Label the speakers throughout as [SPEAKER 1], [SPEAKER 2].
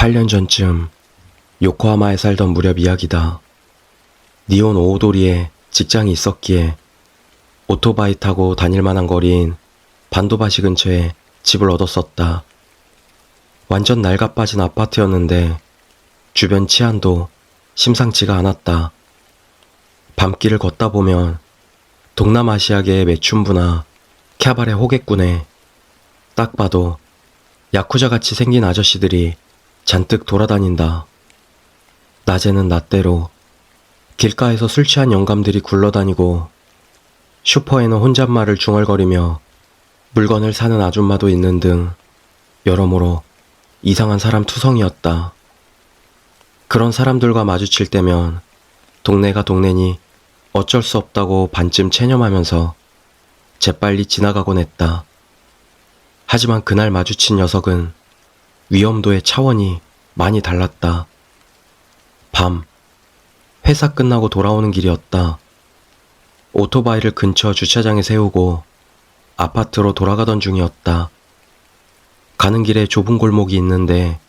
[SPEAKER 1] 8년 전쯤 요코하마에 살던 무렵 이야기다. 니온 오오도리에 직장이 있었기에 오토바이 타고 다닐 만한 거리인 반도바시 근처에 집을 얻었었다. 완전 낡아빠진 아파트였는데 주변 치안도 심상치가 않았다. 밤길을 걷다 보면 동남아시아계의 매춘부나 캬바레 호객꾼에 딱 봐도 야쿠자같이 생긴 아저씨들이 잔뜩 돌아다닌다. 낮에는 낮대로 길가에서 술 취한 영감들이 굴러다니고 슈퍼에는 혼잣말을 중얼거리며 물건을 사는 아줌마도 있는 등 여러모로 이상한 사람 투성이었다. 그런 사람들과 마주칠 때면 동네가 동네니 어쩔 수 없다고 반쯤 체념하면서 재빨리 지나가곤 했다. 하지만 그날 마주친 녀석은 위험도의 차원이 많이 달랐다. 밤, 회사 끝나고 돌아오는 길이었다. 오토바이를 근처 주차장에 세우고 아파트로 돌아가던 중이었다. 가는 길에 좁은 골목이 있는데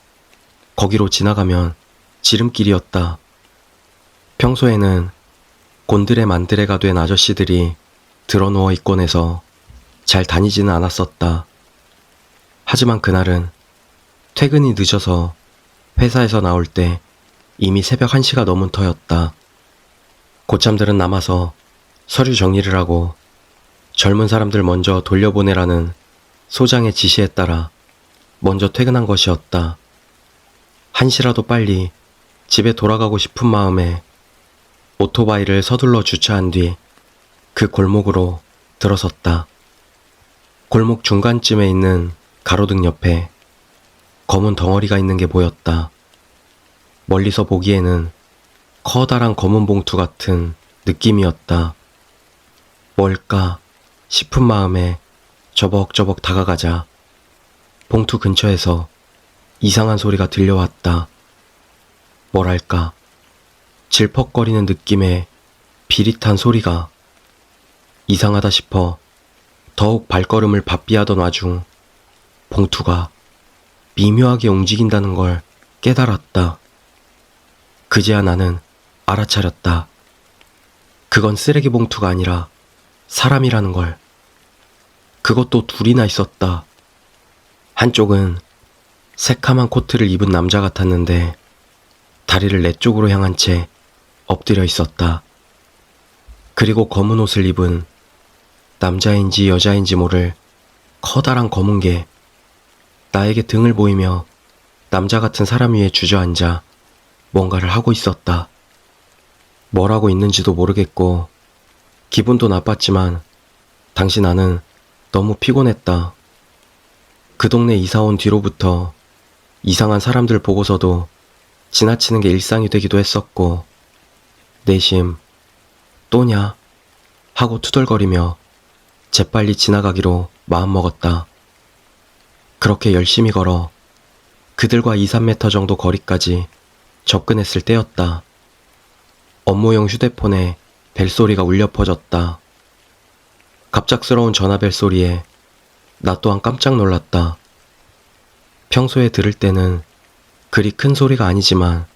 [SPEAKER 1] 거기로 지나가면 지름길이었다. 평소에는 곤드레 만드레가 된 아저씨들이 드러누워 있곤 해서 잘 다니지는 않았었다. 하지만 그날은 퇴근이 늦어서 회사에서 나올 때 이미 새벽 1시가 넘은 터였다. 고참들은 남아서 서류 정리를 하고 젊은 사람들 먼저 돌려보내라는 소장의 지시에 따라 먼저 퇴근한 것이었다. 1시라도 빨리 집에 돌아가고 싶은 마음에 오토바이를 서둘러 주차한 뒤 그 골목으로 들어섰다. 골목 중간쯤에 있는 가로등 옆에 검은 덩어리가 있는 게 보였다. 멀리서 보기에는 커다란 검은 봉투 같은 느낌이었다. 뭘까 싶은 마음에 저벅저벅 다가가자 봉투 근처에서 이상한 소리가 들려왔다. 뭐랄까, 질퍽거리는 느낌의 비릿한 소리가. 이상하다 싶어 더욱 발걸음을 바삐하던 와중 봉투가 미묘하게 움직인다는 걸 깨달았다. 그제야 나는 알아차렸다. 그건 쓰레기 봉투가 아니라 사람이라는 걸. 그것도 둘이나 있었다. 한쪽은 새카만 코트를 입은 남자 같았는데 다리를 내 쪽으로 향한 채 엎드려 있었다. 그리고 검은 옷을 입은 남자인지 여자인지 모를 커다란 검은 게 나에게 등을 보이며 남자 같은 사람 위에 주저앉아 뭔가를 하고 있었다. 뭘 하고 있는지도 모르겠고 기분도 나빴지만 당시 나는 너무 피곤했다. 그 동네 이사 온 뒤로부터 이상한 사람들 보고서도 지나치는 게 일상이 되기도 했었고 내심 또냐 하고 투덜거리며 재빨리 지나가기로 마음먹었다. 그렇게 열심히 걸어 그들과 2~3m 정도 거리까지 접근했을 때였다. 업무용 휴대폰에 벨소리가 울려 퍼졌다. 갑작스러운 전화벨 소리에 나 또한 깜짝 놀랐다. 평소에 들을 때는 그리 큰 소리가 아니지만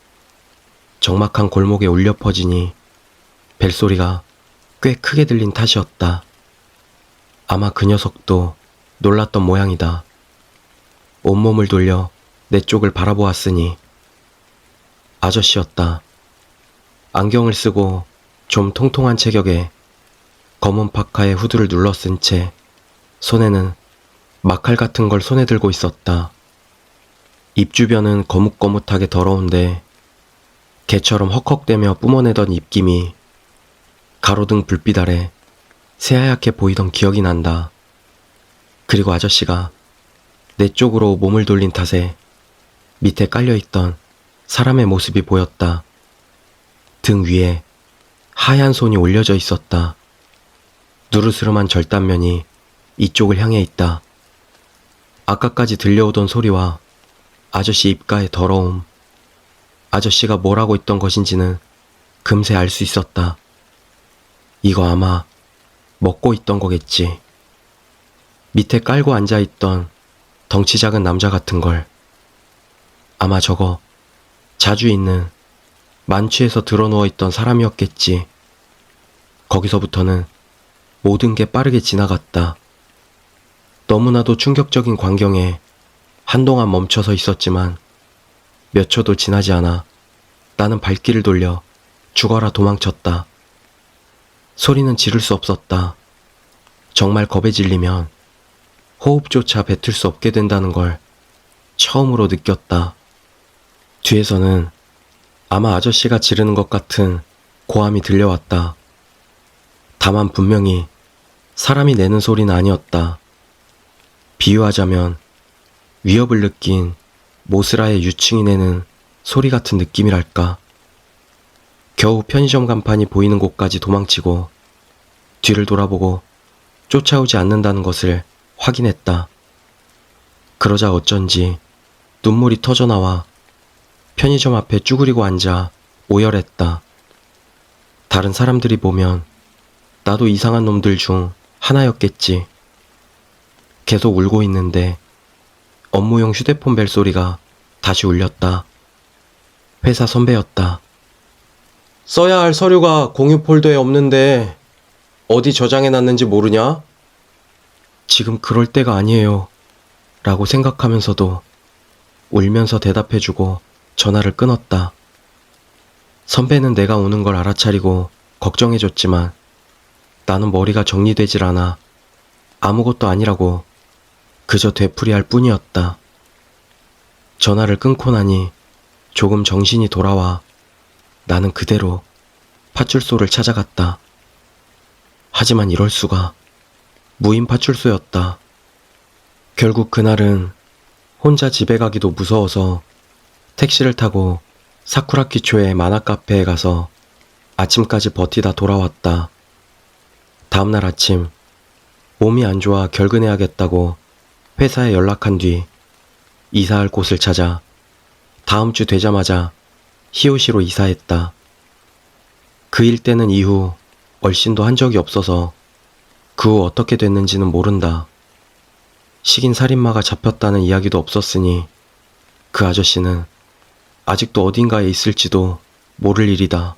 [SPEAKER 1] 적막한 골목에 울려 퍼지니 벨소리가 꽤 크게 들린 탓이었다. 아마 그 녀석도 놀랐던 모양이다. 온몸을 돌려 내 쪽을 바라보았으니 아저씨였다. 안경을 쓰고 좀 통통한 체격에 검은 파카에 후드를 눌러 쓴 채 손에는 막칼 같은 걸 손에 들고 있었다. 입 주변은 거뭇거뭇하게 더러운데 개처럼 헉헉대며 뿜어내던 입김이 가로등 불빛 아래 새하얗게 보이던 기억이 난다. 그리고 아저씨가 내 쪽으로 몸을 돌린 탓에 밑에 깔려있던 사람의 모습이 보였다. 등 위에 하얀 손이 올려져 있었다. 누르스름한 절단면이 이쪽을 향해 있다. 아까까지 들려오던 소리와 아저씨 입가의 더러움, 아저씨가 뭘 하고 있던 것인지는 금세 알 수 있었다. 이거 아마 먹고 있던 거겠지. 밑에 깔고 앉아있던 덩치 작은 남자 같은 걸. 아마 저거 자주 있는 만취해서 드러누워 있던 사람이었겠지. 거기서부터는 모든 게 빠르게 지나갔다. 너무나도 충격적인 광경에 한동안 멈춰서 있었지만 몇 초도 지나지 않아 나는 발길을 돌려 죽어라 도망쳤다. 소리는 지를 수 없었다. 정말 겁에 질리면 호흡조차 뱉을 수 없게 된다는 걸 처음으로 느꼈다. 뒤에서는 아마 아저씨가 지르는 것 같은 고함이 들려왔다. 다만 분명히 사람이 내는 소리는 아니었다. 비유하자면 위협을 느낀 모스라의 유충이 내는 소리 같은 느낌이랄까. 겨우 편의점 간판이 보이는 곳까지 도망치고 뒤를 돌아보고 쫓아오지 않는다는 것을 확인했다. 그러자 어쩐지 눈물이 터져나와 편의점 앞에 쭈그리고 앉아 오열했다. 다른 사람들이 보면 나도 이상한 놈들 중 하나였겠지. 계속 울고 있는데 업무용 휴대폰 벨소리가 다시 울렸다. 회사 선배였다. 써야 할 서류가 공유 폴더에 없는데 어디 저장해놨는지 모르냐? 지금 그럴 때가 아니에요. 라고 생각하면서도 울면서 대답해주고 전화를 끊었다. 선배는 내가 우는 걸 알아차리고 걱정해줬지만 나는 머리가 정리되질 않아 아무것도 아니라고 그저 되풀이할 뿐이었다. 전화를 끊고 나니 조금 정신이 돌아와 나는 그대로 파출소를 찾아갔다. 하지만 이럴 수가. 무인 파출소였다. 결국 그날은 혼자 집에 가기도 무서워서 택시를 타고 사쿠라키초의 만화 카페에 가서 아침까지 버티다 돌아왔다. 다음날 아침 몸이 안 좋아 결근해야겠다고 회사에 연락한 뒤 이사할 곳을 찾아 다음 주 되자마자 히오시로 이사했다. 그 일대는 이후 얼씬도 한 적이 없어서 그 후 어떻게 됐는지는 모른다. 식인 살인마가 잡혔다는 이야기도 없었으니 그 아저씨는 아직도 어딘가에 있을지도 모를 일이다.